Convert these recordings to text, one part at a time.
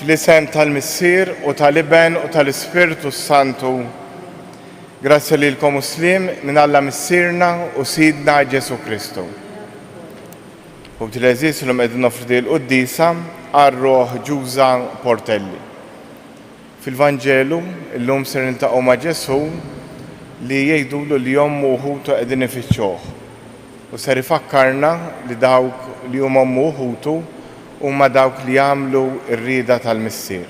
Fl-isem tal-Missier u tal-Iben u tal-Ispirtu Santu. Grazzja lilkom muslim minn Alla Missierna u Sidna Ġesu Kristu. U b'til-eżis l-lum qegħdin nofrdi l-Quddisa għar-Roħ Ġuża Portelli. Fil-Vanġelu illum ser niltaqgħu ma' Ġesu li jgħidulu li jom uħutu qegħdin ifittxuh. U ser ifakkarna li dawk li huma uħutu huma dawk li jagħmlu r-rieda tal-Missier.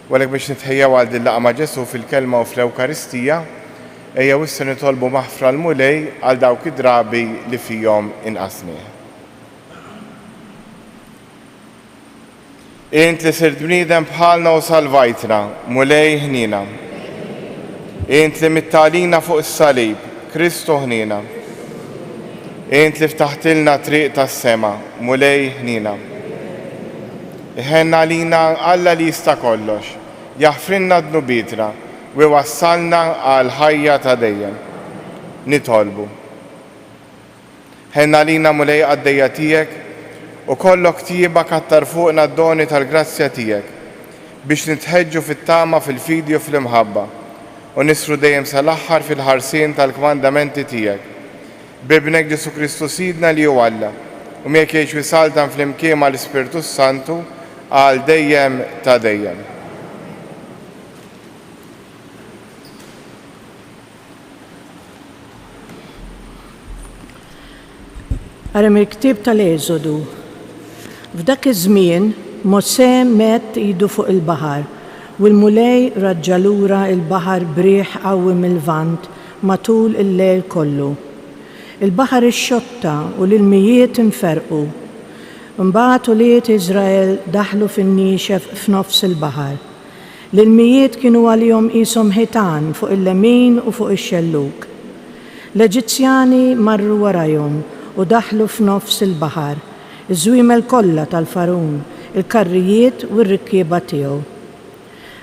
Walek biex nitħejjaw għal din laqgħa ma' Ġesu fil-kelma u fl-Ewkaristija, ejjew issa nitolbu maħfra l-mulej għal dawk id-drabi li fihom inqasnieh. Int li sirt bniedem bħalna u salvajtna, mulej ħnina. Int li mittalina fuq is-salib, Kristu ħnina. Int li ftaħtilna triq tas-sema, mulej ħnina. Iħenna lina Alla li jista' kollox, jaħfrinna d-nubitra u wassalna għal ħajja ta' dejjem. Nitolbu. Ħenna lina mulej għaddejja tiegħek u kollok tieба kattar fuqna d-doni tal-grazzja tiegħek biex nitħeġġu fit-tama fil-fidi u fl-imħabba u nisru dejjem sal-aħħar fil-ħarsien tal-kmandamenti tiegħek. Bibnek Ġesu Kristu Sidna li hu Alla u miegħek jgħix wisaltan fl-imkien mal-Ispirtu Santu għal dejjem ta' dejjem. Ara mill-ktieb tal-Eżodu. F'dak iż-żmien Mosè met idu fuq il-baħar u l-mulej raġġa lura il-baħar brijħ qawwi mill-lvant matul il-lejl kollu. Il-baħar ixxotta u l-ilmijiet inferqu. Mbagħad uliet Iżrael daħlu fin-niexef f'nofs il-baħar. L-ilmijiet kienu għalihom qishom ħitan fuq il-lemin u fuq ix-xellug. L-Eġizzjani marru warajhom u daħlu f'nofs il-baħar, iż-żwiemel kollha tal-Farun, il-karrijiet u r-rikkieba tiegħu.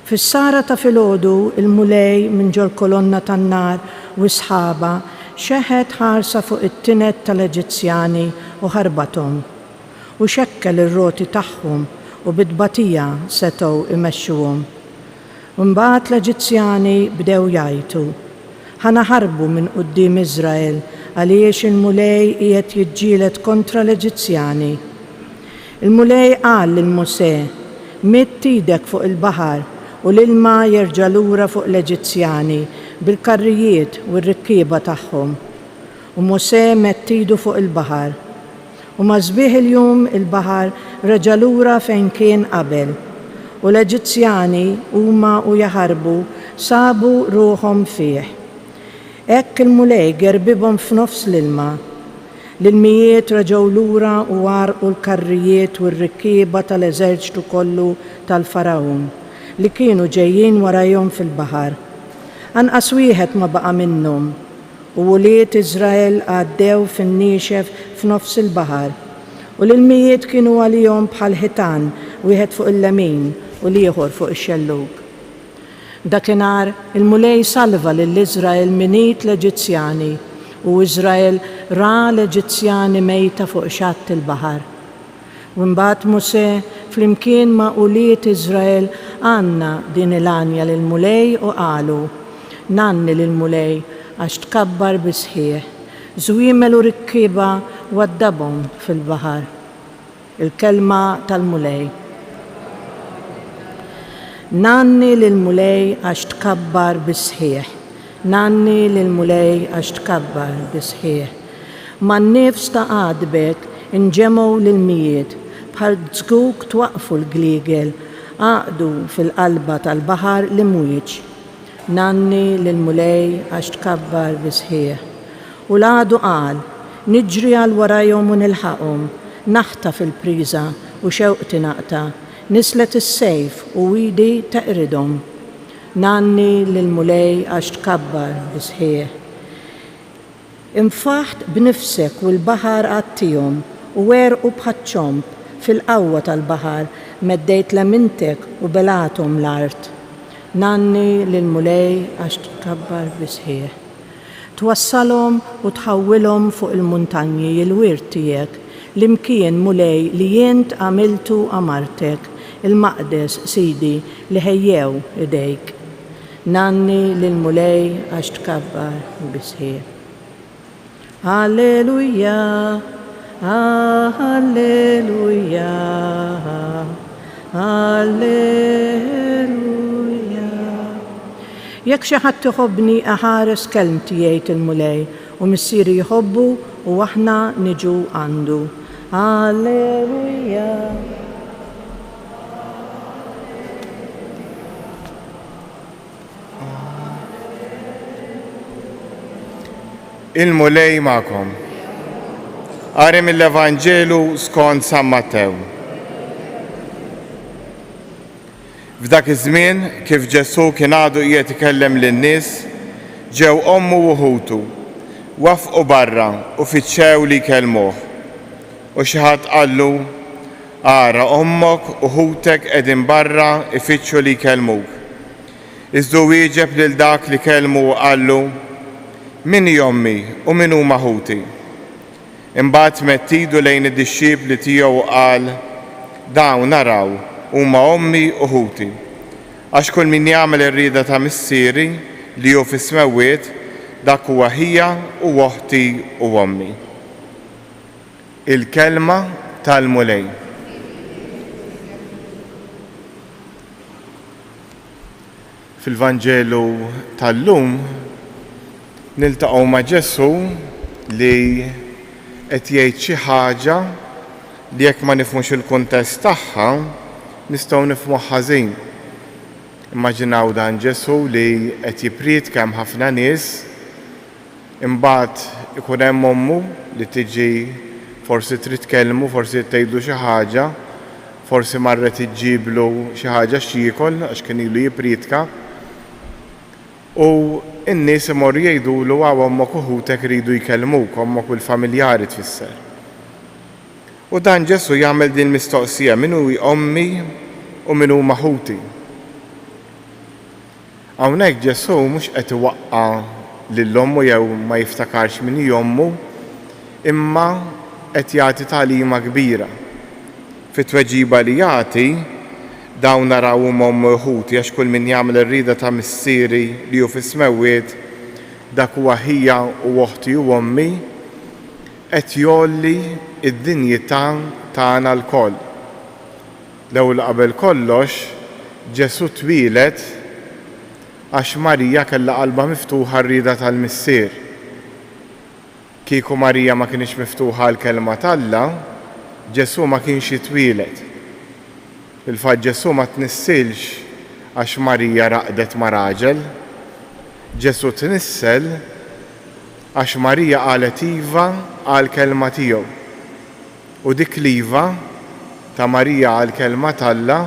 Fis-sara ta' filgħodu il-mulej minn ġol kolonna tan-nar u sħaba xeħed ħarsa fuq it-tinet tal-Eġizzjani u ħarbathom u xekkel ir-roti tagħhom u bid-batija setgħu imexxuhom. Mbagħad l-Eġizzjani bdew jgħidu: ħanaħarbu minn quddiem Iżrael għaliex il-mulej qiegħed jiġġieled kontra l-Eġizzjani. Il-mulej qal lil Mosè: mitt idek fuq il-baħar u l-ilma jerġa' lura fuq l-Eġizzjani bil-karrijiet u r-rikkieba tagħhom. U Mosè mett idu fuq il-baħar. U ma sbieħ il-jum il-baħar reġa' lura fejn kien qabel. U l-Eġizzjani huma u jaħarbu sabu ruħhom fih. Hekk il-mulej gerbibhom f'nofs l-ilma. L-ilmijiet reġgħu lura u għarqu l-karrijiet u r-rikkieba tal-eżerċitu kollu tal-Farawn li kienu ġejjin warajhom fil-baħar. Anqas wieħed ma baqa' minnhom u uliet Iżrael għaddew fin-niexef f'nofs il-baħar u l-ilmijiet kienu għalihom bħal ħitan wieħed fuq il-lemin u l-ieħor fuq ix-xellug. Dakinhar il-mulej salva lill-Iżrael minit l-Eġizzjani u Iżrael ra l-Eġizzjani mejta fuq xatt il-baħar. U mbagħad Mosè flimkien ma' uliet Iżrael għandna din il-għanja lill-mulej u qalu: nanni lill-mulej għax tkabbar bisħieħ, żwiemel u rikkieba waddabhom fil-baħar. Il-kelma tal-mulej. Nanni lill-mulej għax tkabbar bisħieħ. Nanni lill-mulej għax tkabbar bisħieħ. Man-nifs ta' għadbek inġemgħu l-ilmijiet bħal żgug twaqfu l-gliegel għaqdu fil-qalba tal-baħar l-imwieġ. Nanni lill-mulej għax tkabbar bisħieħ. U l-għadu qal: niġri għal warajhom u nilħaqhom, naħta fil-priża u xewqti naqta, nislet is-sejf u widi teqridhom. Nanni lill-mulej għax tkabbar bisħieħ. Infaħt b'nifsek u l-baħar għattihom u werqu bħaċ-ċomp fil-qawwa tal-baħar meddejt lemintek u belathom l-art. Nanni lill-mulej għax tkabbar bisħieħ. Twassalhom u tħawwilhom fuq il-muntanji il-wirt tiegħek l-imkien mulej li jint għamiltu amartek il-maqdes Sidi li ħejjew idejk. Nanni lil-mulej għax tkabbar bisħieq. Alleluja, alleluja, alleluja. Jekk xi ħadd iħobbni aħares kelmti jgħid il-mulej u missieri jħobbu u aħna niġu għandu. Alleluja. Il-mulej ma'kom. Qari mill-Evanġelu skont San Mattew. F'dak iż-żmien kif Ġesu kien għadu qiegħed ikellem lin-nies, ġew ommu u ħutu, wafqu barra u fittxew li jkellmuh. U xi ħadd qallu, ara ommok u ħutek qegħdin barra ifittxu li jkellmuk. Iżda wieġeb lil dak li kellmu u qallu, min hi ommi u min huma ħuti. Imbagħad mett idu lejn id-dixxiepli tiegħu u qal, dawn naraw huma ommi u ħuti. Għax kull min jagħmel ir-rieda ta' missieri li hu fis-smewwiet, dak huwa ħija u oħti u ommi. Il-kelma tal-mulej. Fil-Vanġelu tal-lum niltaqgħu ma' Ġesu li qed jgħid xi ħaġa li jekk ma nifhmux il-kuntest tagħha nistgħu nifhmu ħażin. Immaġinaw dan Ġesu li qed jipriedka hemm ħafna nies, imbagħad ikun hemm ommu li tiġi forsi trid tkellmu, forsi tgħidlu xi ħaġa, forsi marret iġġiblu xi ħaġa x'jiekol għax kien ilu jipriedka. U n-nies imorru jgħidulu għaw ommok u ħutek iridu jkellmuk, ommok u l-familjari tfisser. U dan Ġesu jagħmel din mistoqsija min hu ommi u min huma ħuti. Hawnhekk Ġesu mhux qed iwaqqa' lill-ommu jew ma jiftakarx min hi ommu, imma qed jagħti tagħlima kbira. Fit-tweġiba li jagħti dawn naraw huma ommu u ħuti għax kull min jagħmel ir-rieda ta' missieri li hu fis-smewwiet dak huwa ħija u oħti u ommi qed jolli id-dinjità tagħna lkoll. L-ewwel qabel kollox Ġesu twieled għax Marija kellha qalbha miftuħa r-rieda tal-missier. Kieku Marija ma kienx miftuħa l-kelma talla, Ġesu ma kienx jitwieled. Il-fatt Ġesu ma tnissilx għax Marija raqdet ma' raġel, Ġesu tnissel għax Marija qalet iva għall-kelma tiegħu. U dik l-iva ta' Marija għall-kelma talla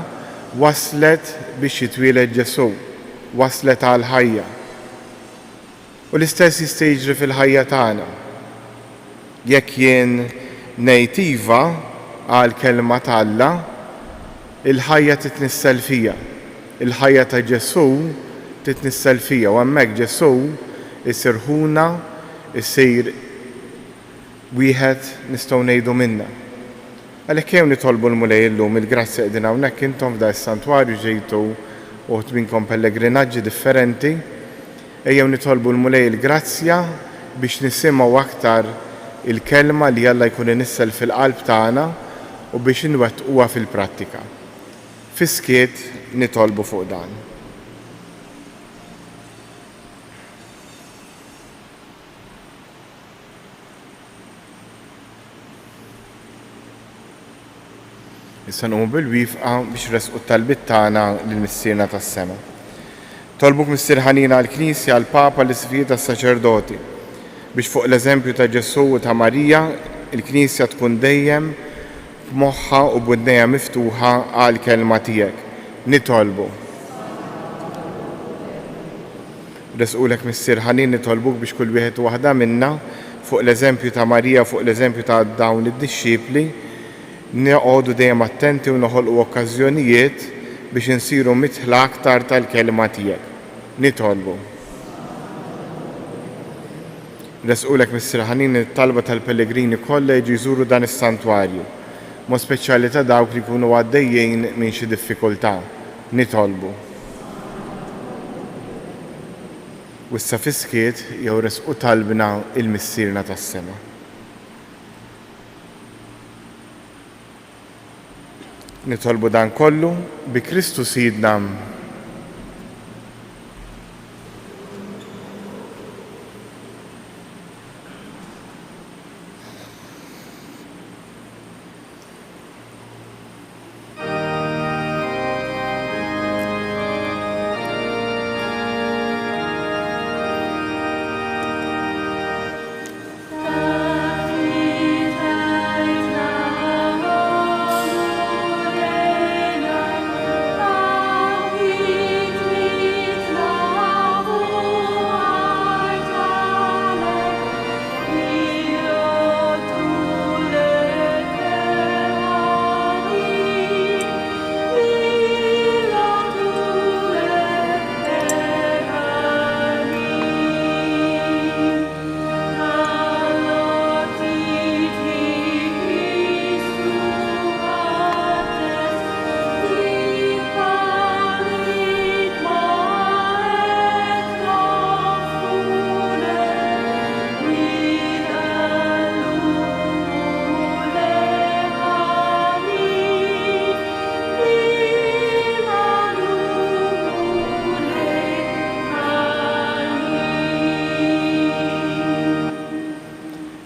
waslet biex jitwieled Ġesu, waslet għall-ħajja. U l-istess jista' jiġri fil-ħajja tagħna. Jekk jien ngħid iva għall-kelma talla, il-ħajja titnissel fija. Il-ħajja ta' Ġesu titnissel fija u hemmhekk Ġesu isir ħuna, isir wieħed nistgħu ngħidu minna. Għalhekk jew nitolbu l-mulej illum il-grazzja qegħdin hawnhekk intom f'dan is-santwarju ġejtu uħud minnkom pellegrinaġġi differenti, ejjew nitolbu l-mulej il-grazzja biex nisimgħu aktar il-kelma li Alla jkun inissel fil-qalb tagħna u biex inwettquha fil-prattika. Fiskiet nitolbu fuq dan. Issa nqumu bil-wifqa biex resqu t-talbit tagħna lill-missierna tas-sema. Tolbuk Missier Ħanina għall-Knisja, għall-Papa, l-Isfijiet tas-Saċerdoti biex fuq l-eżempju ta' Ġesu u ta' Marija il-Knisja tkun dejjem b'moħħha u b'widnejha miftuħa għall-kelma tiegħek. Nitolbu. Resqulek Missier Ħanin nitolbuk biex kull wieħed waħda minna fuq l-eżempju ta' Marija, fuq l-eżempju ta' dawn id-dixxiepli neqgħodu dejjem attenti u noħolqu okkażjonijiet biex insiru mitħla aktar tal-kelma tiegħek. Nitolbu. Resqulek Missier Ħanin it-talba tal-Pellegrini kollha jiġu jżuru dan is-santwarju mo speċjali ta' dawk li jkunu għaddejjin minn xi diffikultà. Nitolbu. U issa fiskiet jew resqu talbna il-missierna tas-sema. Nitolbu dan kollu bi Kristu Sidna.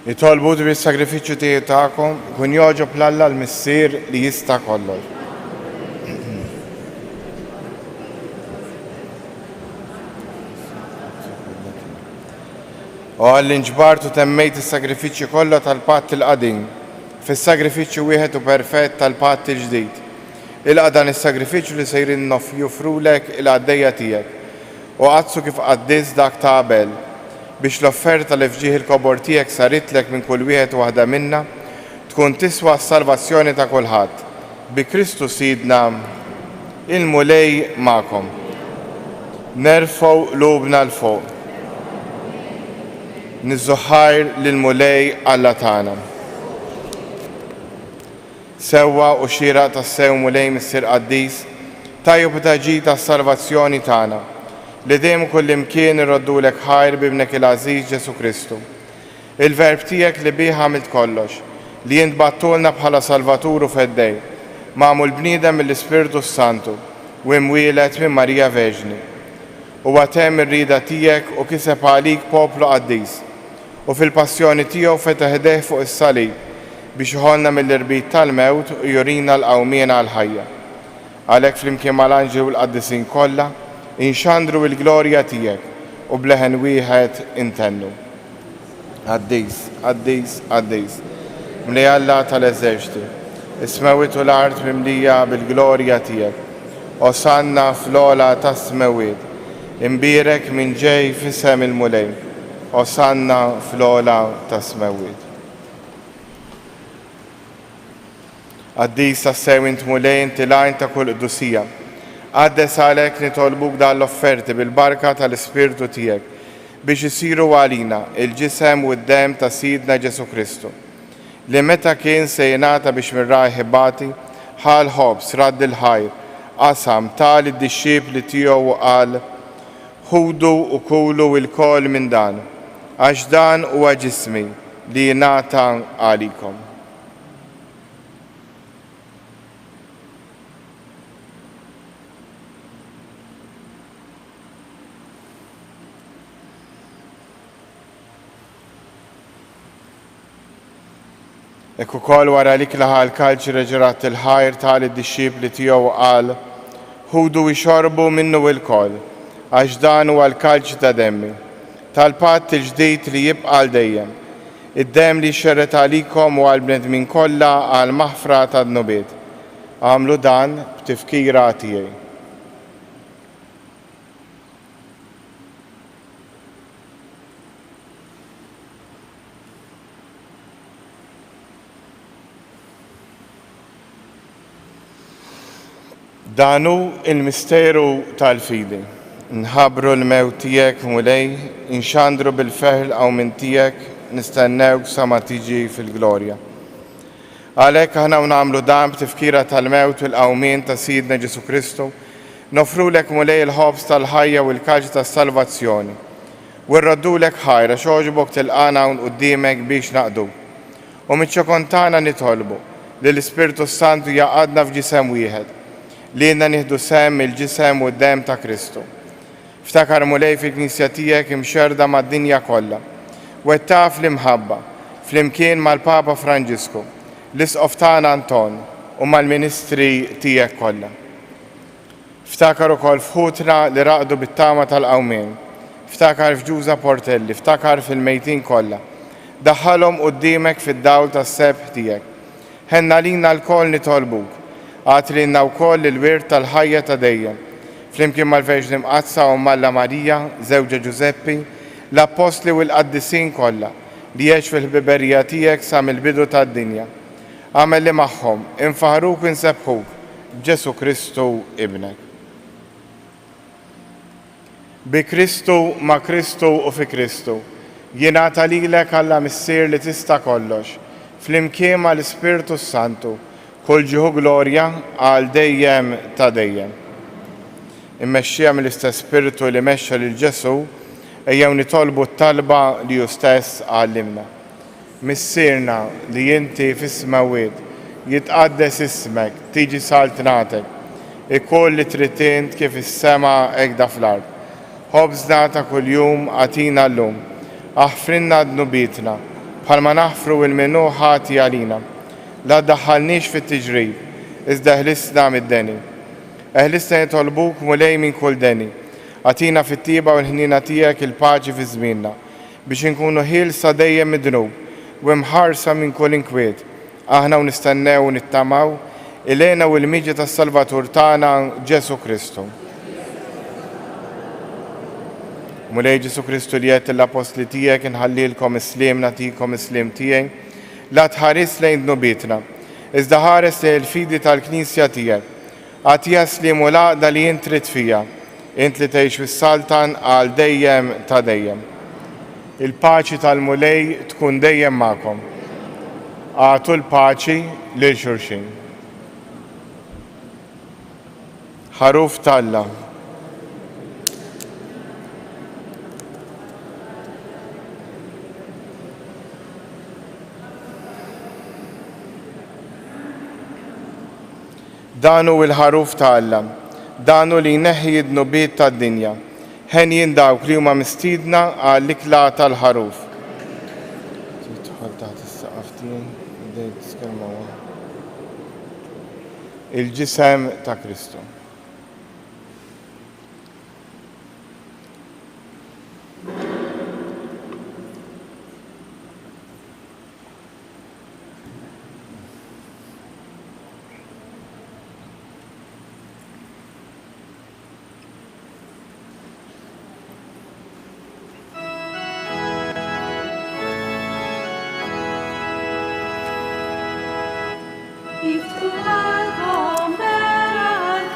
Nitolbu bis-sagrifiċċju tiegħi tagħkom kun joġob l-Alla l-missier li jista' kollox. U għalli nġbartu temmejt is-sagrifiċċji kollha tal-patt il-qadim fis-sagrifiċċju wieħed u perfett tal-patt il-ġdid. Ilqa' dan is-sagrifiċċju li sejrin jofrulek il-għaddejja tiegħek u qazzu kif qaddis dak ta' qabel biex l-offerta li fġieħ il-kobor tiegħek saritlek minn kull wieħed waħda minna tkun tiswa s-salvazzjoni ta' kulħadd. Bi Kristu Sidna il-mulej magħkom. Nerfgħu qlubna l fuq. Niżżuħħajr lill-mulej Alla tagħna. Sewwa u xieraq tas-sew mulej missier Qaddis tajjeb ta' ġid tas-salvazzjoni tagħna li dejjem kull imkien irroddulek ħajr bibnek il-għażiż Ġesu Kristu. Il-verb tiegħek li bih għamilt kollox, li jint battulna bħala Salvatur u feddej, magħmul bniedem mill-Ispiritu Santu u imwielet minn Marija Verġni. U għatem ir-rieda tiegħek u kiseb għalik poplu qaddis u fil-passjoni tiegħu fetaħ idejh fuq is-salib biex iħollna mill-irbit tal-mewt u jurina l-qawmiena għall-ħajja. Għalhekk flimkien mal-anġli u l-qaddisin kollha inxandru il-glorja tiegħek u bleħen wieħed intennu. Qaddis, qaddis, qaddis, mlej Alla tal-eżerċti, is-smawiet u l-art mimlija bil-glorja tiegħek, osanna fl-ola tas-smawiet, imbierek minn ġej f'isem il-mulej, osanna fl-ola tas-smawiet. Qaddis tas-sew int mulej inti lajn ta' kull qdusija. Għaddes għalek nitolbuk dan l-offerti bil-barka tal-Ispirtu tiegħek biex isiru għalina il-ġisem u d-dem ta' Sidna Ġesu Kristu li meta kien se jingħata biex mirraħ ħibati ħal ħobs radd il-ħajr qasam tal id-dixxiepli tiegħu u qal ħudu u kulu l-kol minn dan għax dan huwa ġismi li jingħata għalikom. Ekku kol wara li klaħa l-kalċi reġerat il-ħajr tal id-dixxiepli tiegħu qal ħudu jxorbu minnu il-kol għax dan huwa l-kalċi ta' demmi tal-patt il-ġdid li jibqa' dejjem. Id-dem li xerret għalikom u għall-bnedmin kollha għal maħfra tad-nubiet. Għamlu dan b'tifkira tiegħi. Danu il-misteru tal-fidi. Nħabru l-mewt tiegħek mulej, inxandru bil-feħl għaw minn tiegħek, nistennewk sa ma tiġi fil-glorja. Għalhekk aħna nagħmlu dan b'tifkira tal-mewt u l-qawmien ta' Sidna Ġesu Kristu, nofrulek mulej il-ħobs tal-ħajja u l-kaġi tas-salvazzjoni. U rraddulek ħajra xogħġbok tilqana hawn quddiemek biex naqdu. U miċ-ċokontana nitolbu li l-Ispirtu Santu jaqadna f'ġisem wieħed, li jenna nieħdu sem il-ġisem u d-dem ta' Kristu. Ftakar mulej fil-Knisja tiegħek imxerda mad-dinja kollha, wettaf l-imħabba flimkien mal-Papa Franġisku, l-Isqof tagħna Anton u mal-Ministri tiegħek kollha. Ftakar ukoll f'ħutna li raqdu bit-tama tal-qawmien, ftakar f'Ġuża Portelli, ftakar fil-mejtin kollha. Daħħalhom quddiemek fid-dawl tas-sebħ tiegħek. Ħenna lina l-koll nitolbuk, għatrilna wkoll il-wirt tal-ħajja ta' dejjem, flimkien mal-Verġni Mqazza u Malla Marija, żewġa Ġuseppi, l-Apostli u l-Qaddisin kollha li jgħix fil-ħbiberija tiegħek sa mill-bidu tad-dinja. Għamel li magħhom infaħruk u nsebħuk b'Ġesu Kristu ibnek. Bi Kristu, ma' Kristu u fi Kristu, jingħata lilek Alla Missier li tista' kollox, flimkien mal-Ispirtu Santu, kull ġieħu glorja għal dejjem ta' dejjem. Immexxija mill-istess Spiritu li mexxa lil Ġesu, ejjew nitolbu t-talba li hu stess għallimna. Missierna li inti fis-smawiet, jitqaddes ismek, tiġi saltnatek, ikoll li trid int kif is-sema hekk da fl-ard. Ħobżna ta' kuljum għatina llum, aħfrinna dnubitna, bħalma naħfru il-menu ħati għalina. La ddaħħalniex fit-tiġrib, iżda ħlisna mid-deni. Eħlisna jitolbuk mulej minn kull deni, għatina fit-tiba u l-ħnina tiegħek il-paċi fi żmienna, biex inkunu ħielsa dejjem mid-dnub u mħarsa minn kull inkwiet. Aħna u nistennew u nittamaw ilena u l-miġi tas-Salvatur tagħna Ġesu Kristu. Mulej Ġesu Kristu li qed l-Apostli tiegħek inħallilkom is-sliem nagħtikom is-sliem tiegħi, la tħares lejn dnubitna, iżda ħares lejn il-fidi tal-Knisja tiegħek. Għatija sliem u laqda li int trid fija, int li tgħix fis-Saltan għal dejjem ta' dejjem. Il-paċi tal-mulej tkun dejjem magħkom. Għatu l-paċi lil xulxin. Ħaruf talla. Danu il-ħaruf ta' Alla, danu li jneħħi d-nubiet tad-dinja, ħen jindawk li huma mistiedna għall-ikla tal-ħaruf. Il-ġisem ta' Kristu. If to welcome there and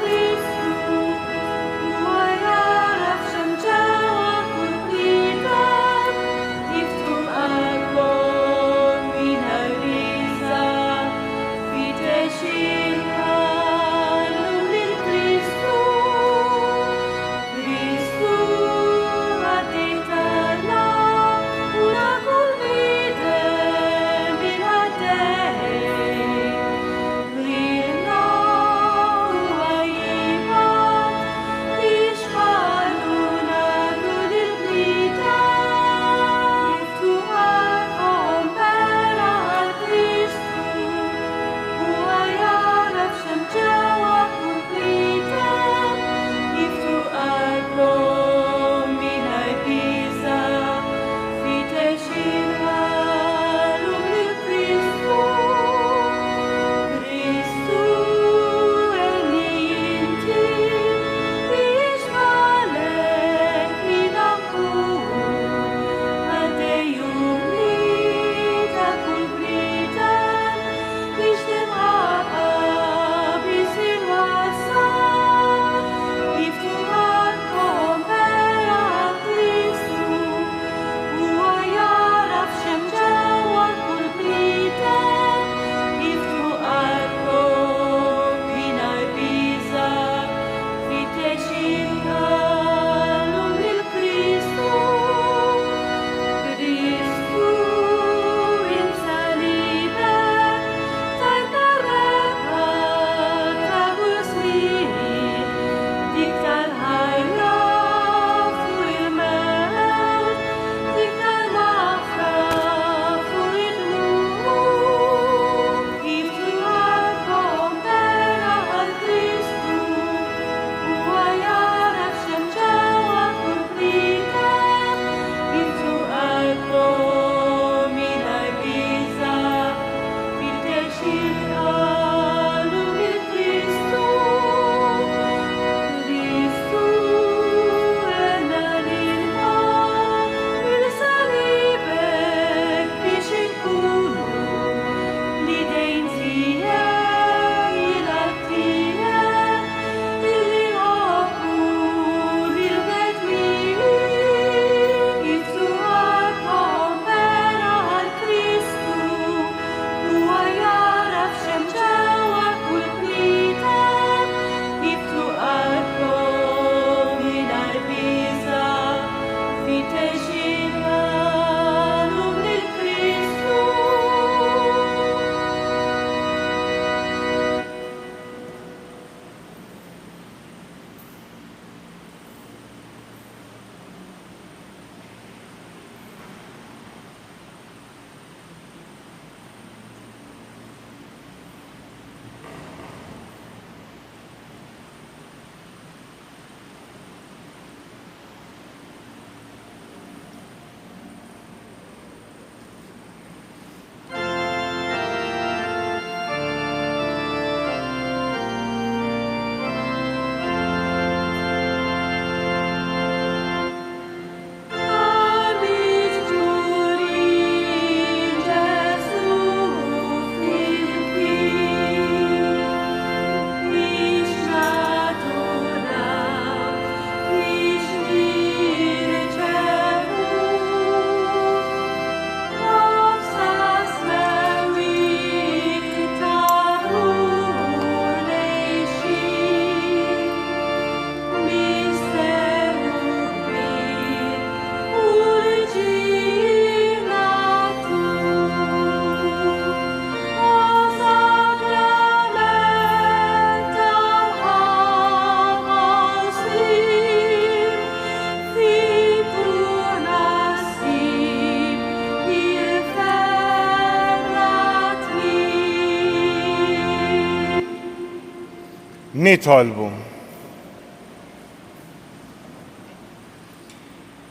Nitolbu.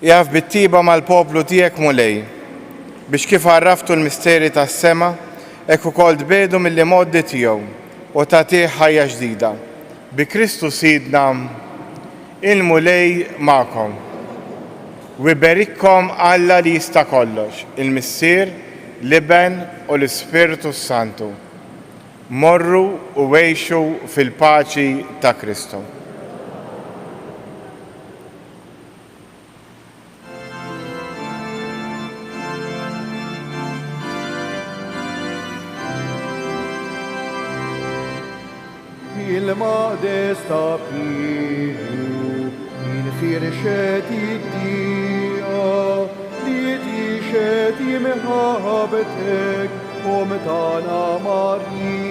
Jaf bittiba mal-poplu tiegħek mulej biex kif għarraftu l-misteri tas-sema hekk ukoll tbedu mill-modi tiegħu u tagħtih ħajja ġdida. Bi Kristu Sidna il-mulej magħkom. U iberikkom Alla li jista' kollox, il-Missier, l-Iben u l-Ispiritu Santu. Morru u għejxu fil-paċi ta' Kristu. Il-modesta più, il-firxet id-dija, li tixet jimħabetek, u metana Marija.